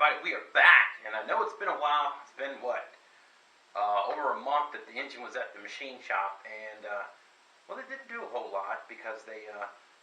everybody, we are back, and I know it's been a while. It's been, over a month that the engine was at the machine shop, and, well, they didn't do a whole lot because they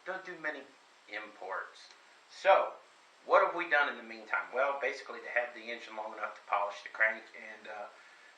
don't do many imports. So, what have we done in the meantime? Well, basically, they had the engine long enough to polish the crank and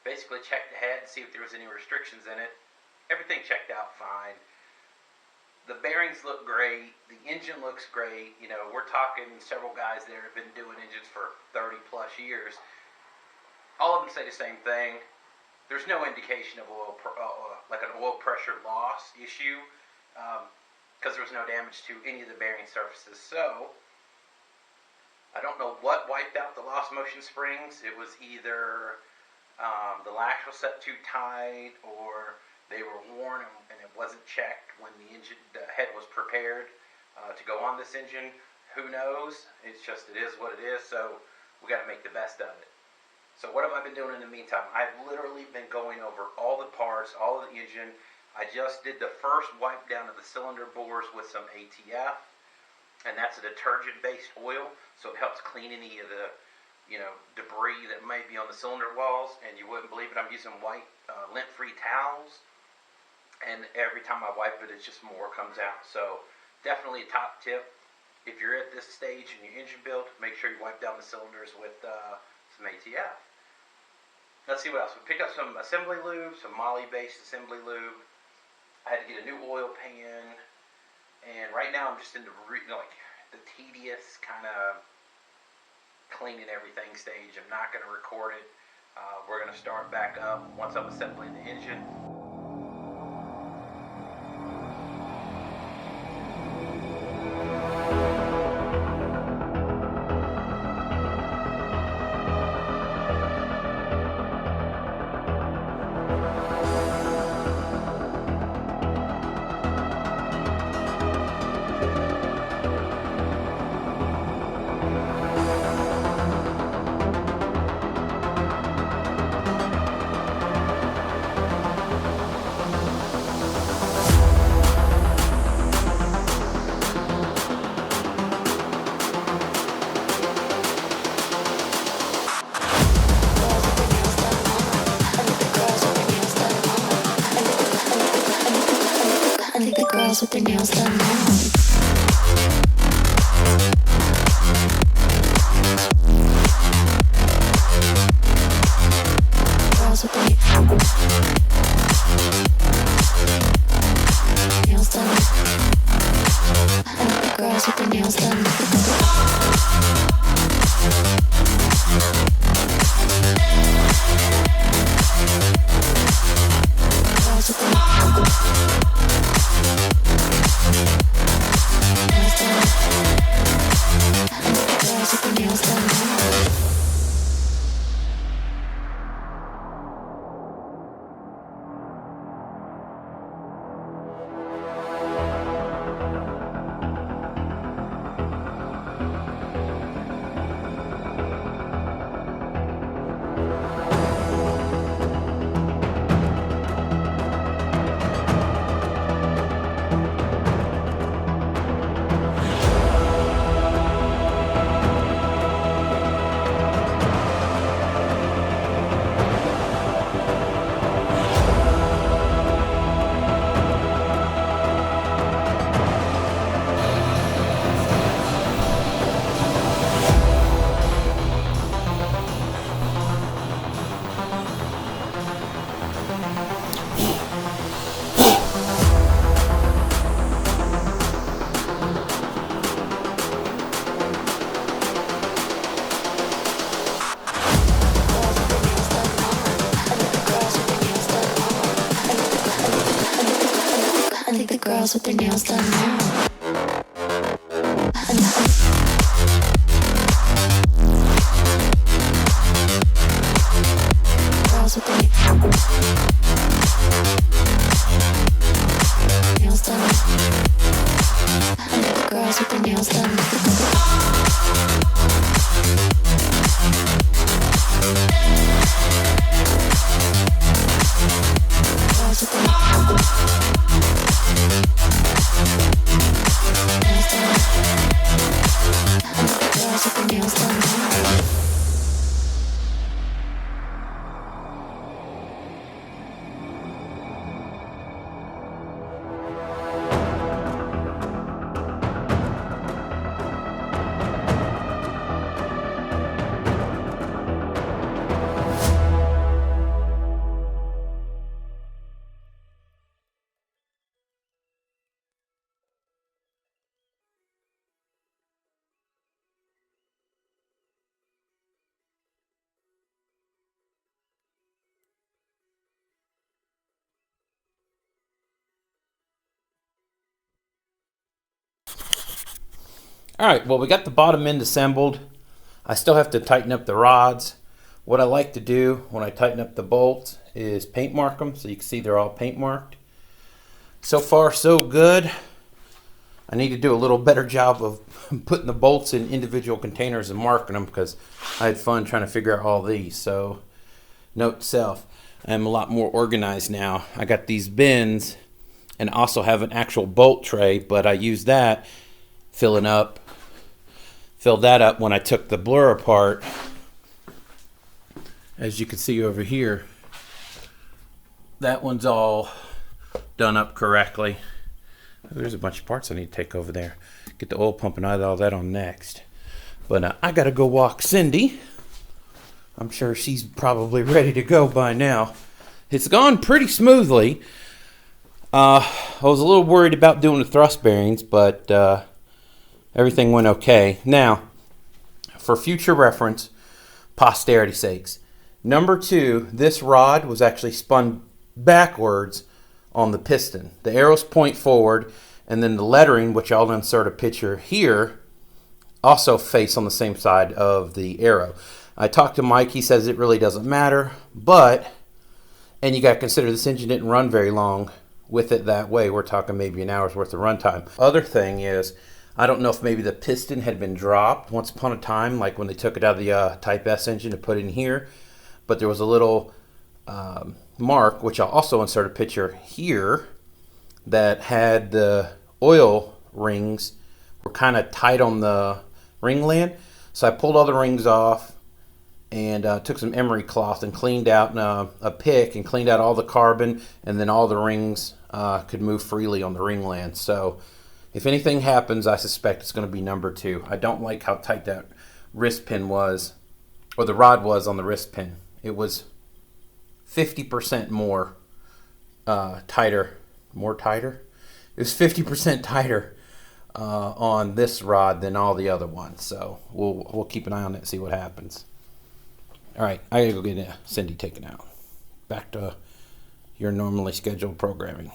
basically check the head and see if there was any restrictions in it. Everything checked out fine. The bearings look great. The engine looks great. You know, we're talking several guys there have been doing engines for 30 plus years. All of them say the same thing. There's no indication of like an oil pressure loss issue because there was no damage to any of the bearing surfaces. So I don't know what wiped out the lost motion springs. It was either the latch was set too tight, or they were worn and it wasn't checked when the engine head was prepared to go on this engine. Who knows? It's just, it is what it is, so we got to make the best of it. So what have I been doing in the meantime? I've literally been going over all the parts, all of the engine. I just did the first wipe down of the cylinder bores with some ATF, and that's a detergent-based oil, so it helps clean any of the debris that may be on the cylinder walls. And you wouldn't believe it, I'm using white lint-free towels. And every time I wipe it, it's just more comes out. So definitely a top tip. If you're at this stage in your engine build, make sure you wipe down the cylinders with some ATF. Let's see what else. We picked up some assembly lube, some Moly-based assembly lube. I had to get a new oil pan. And right now I'm just in the tedious kind of cleaning everything stage. I'm not going to record it. We're going to start back up once I'm assembling the engine. With their nails done now. Girls with their nails done. I like the girls with their nails done. Girls with their girls with their nails done now. Girls with their nails done. I like the girls with their nails done. Girls with their Alright, well we got the bottom end assembled. I still have to tighten up the rods. What I like to do when I tighten up the bolts is paint mark them so you can see they're all paint marked. So far so good. I need to do a little better job of putting the bolts in individual containers and marking them because I had fun trying to figure out all these. So note to self, I'm a lot more organized now. I got these bins and also have an actual bolt tray, but I use that fill that up when I took the blur apart. As you can see over here, that one's all done up correctly. There's a bunch of parts I need to take over there. Get the oil pump and all that on next. But I gotta go walk Cindy. I'm sure she's probably ready to go by now. It's gone pretty smoothly. I was a little worried about doing the thrust bearings, but everything went okay. Now, for future reference, posterity's sakes, number 2, this rod was actually spun backwards on the piston. The arrows point forward, and then the lettering, which I'll insert a picture here, also face on the same side of the arrow. I talked to Mike. He says it really doesn't matter, and you got to consider this engine didn't run very long with it that way. We're talking maybe an hour's worth of runtime. Other thing is, I don't know if maybe the piston had been dropped once upon a time, like when they took it out of the Type S engine to put it in here, but there was a little mark, which I'll also insert a picture here, that had the oil rings were kind of tight on the ringland. So I pulled all the rings off and took some emery cloth and cleaned out a pick and cleaned out all the carbon, and then all the rings could move freely on the ringland. So if anything happens, I suspect it's going to be number 2. I don't like how tight that wrist pin was, or the rod was on the wrist pin. It was 50% more tighter. It was 50% tighter on this rod than all the other ones. So we'll keep an eye on it and see what happens. All right, I gotta go get Cindy taken out. Back to your normally scheduled programming.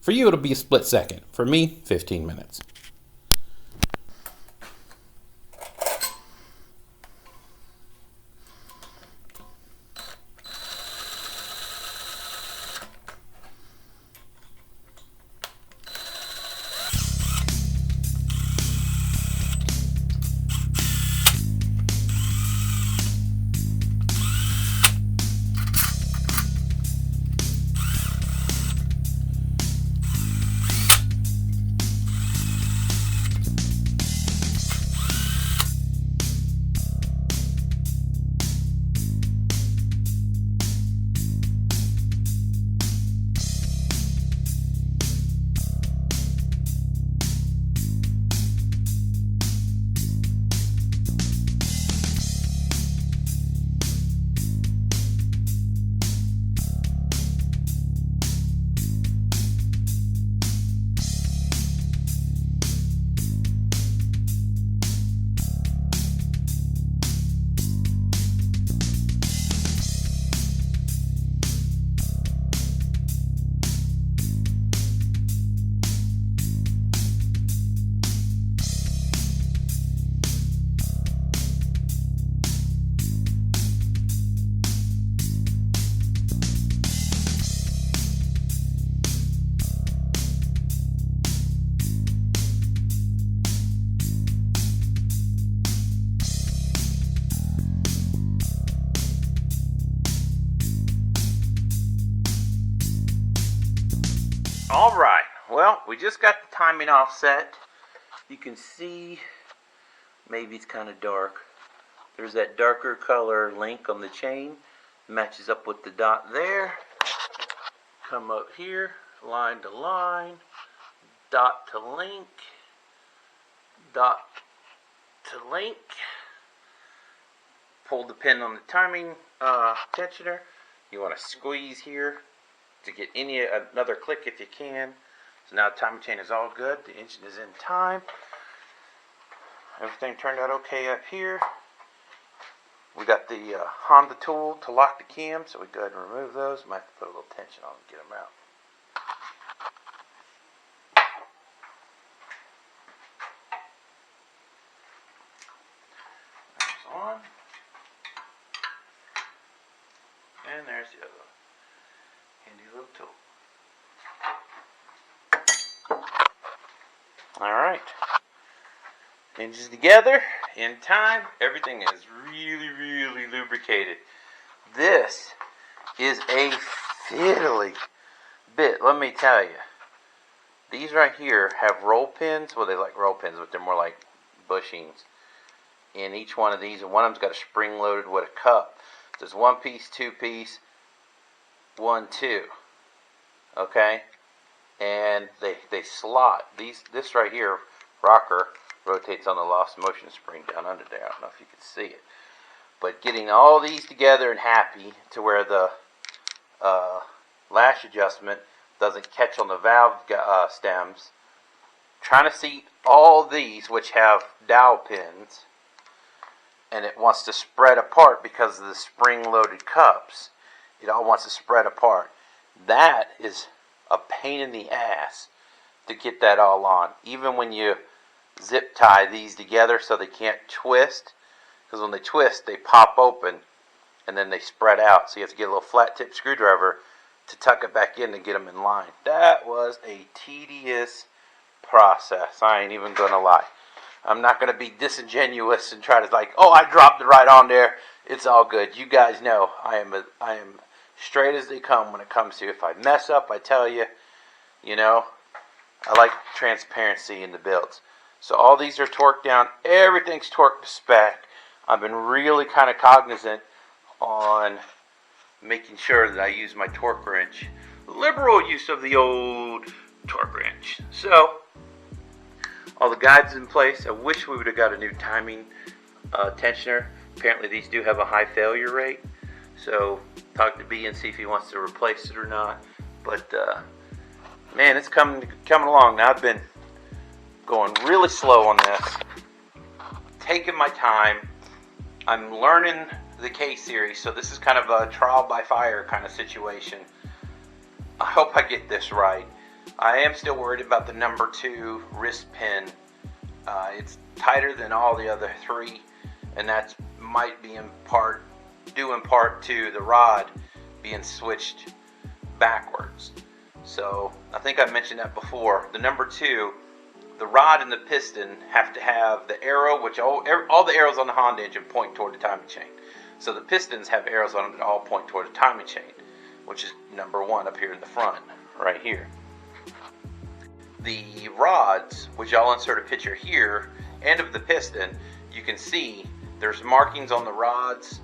For you, it'll be a split second. For me, 15 minutes. All right, well, we just got the timing offset. You can see, maybe it's kind of dark. There's that darker color link on the chain. Matches up with the dot there. Come up here, line to line, dot to link, dot to link. Pull the pin on the timing tensioner. You want to squeeze here to get another click if you can. So now the timing chain is all good. The engine is in time. Everything turned out okay up here. We got the Honda tool to lock the cam, so we go ahead and remove those. Might have to put a little tension on to get them out. one. And there's the other one. Handy little tool. Alright. Hinges together in time. Everything is really, really lubricated. This is a fiddly bit, let me tell you. These right here have roll pins. Well, they like roll pins, but they're more like bushings in each one of these. And one of them's got a spring loaded with a cup. So it's 1 piece, 2 piece, 1, 2. Okay? And they slot. This right here, rocker, rotates on the lost motion spring down under there. I don't know if you can see it. But getting all these together and happy to where the lash adjustment doesn't catch on the valve stems. Trying to seat all these, which have dowel pins, and it wants to spread apart because of the spring-loaded cups. It all wants to spread apart. That is a pain in the ass to get that all on. Even when you zip tie these together so they can't twist, because when they twist, they pop open and then they spread out. So you have to get a little flat tip screwdriver to tuck it back in and get them in line. That was a tedious process. I ain't even gonna lie. I'm not gonna be disingenuous and try to like, oh, I dropped it right on there. It's all good. You guys know I am straight as they come when it comes to, if I mess up, I tell you. You know, I like transparency in the builds. So all these are torqued down. Everything's torqued to spec. I've been really kind of cognizant on making sure that I use my torque wrench. Liberal use of the old torque wrench. So, all the guides in place. I wish we would have got a new timing tensioner. Apparently these do have a high failure rate. So, talk to B and see if he wants to replace it or not. But, man, it's coming along. Now, I've been going really slow on this. Taking my time. I'm learning the K series, so this is kind of a trial by fire kind of situation. I hope I get this right. I am still worried about the number 2 wrist pin. It's tighter than all the other 3, and that might be due in part to the rod being switched backwards. So I think I mentioned that before. The number 2, the rod and the piston have to have the arrow, which all the arrows on the Honda engine point toward the timing chain. So the pistons have arrows on them that all point toward the timing chain, which is number 1 up here in the front, right here. The rods, which I'll insert a picture here, and of the piston, you can see there's markings on the rods,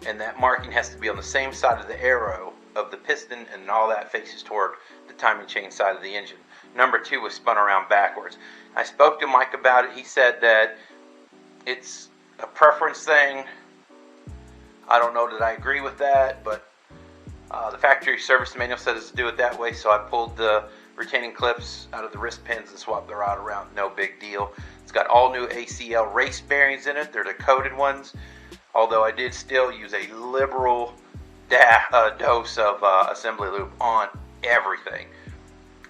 and that marking has to be on the same side of the arrow of the piston, and all that faces toward the timing chain side of the engine. Number 2 was spun around backwards. I spoke to Mike about it. He said that it's a preference thing. I don't know that I agree with that, but the factory service manual says to do it that way, so I pulled the retaining clips out of the wrist pins and swapped the rod around. No big deal. It's got all new ACL race bearings in it. They're the coated ones, although I did still use a liberal dose of assembly lube on everything.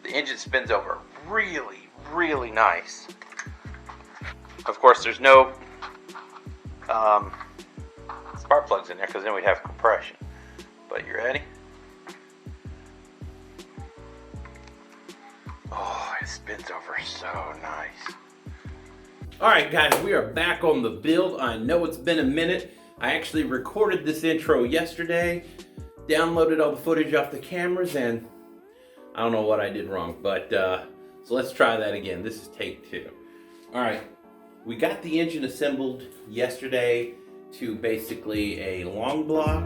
The engine spins over really, really nice. Of course, there's no spark plugs in there because then we'd have compression. But you ready? Oh, it spins over so nice. Alright guys, we are back on the build. I know it's been a minute. I actually recorded this intro yesterday, downloaded all the footage off the cameras, and I don't know what I did wrong, but so let's try that again. This is take 2. Alright, we got the engine assembled yesterday to basically a long block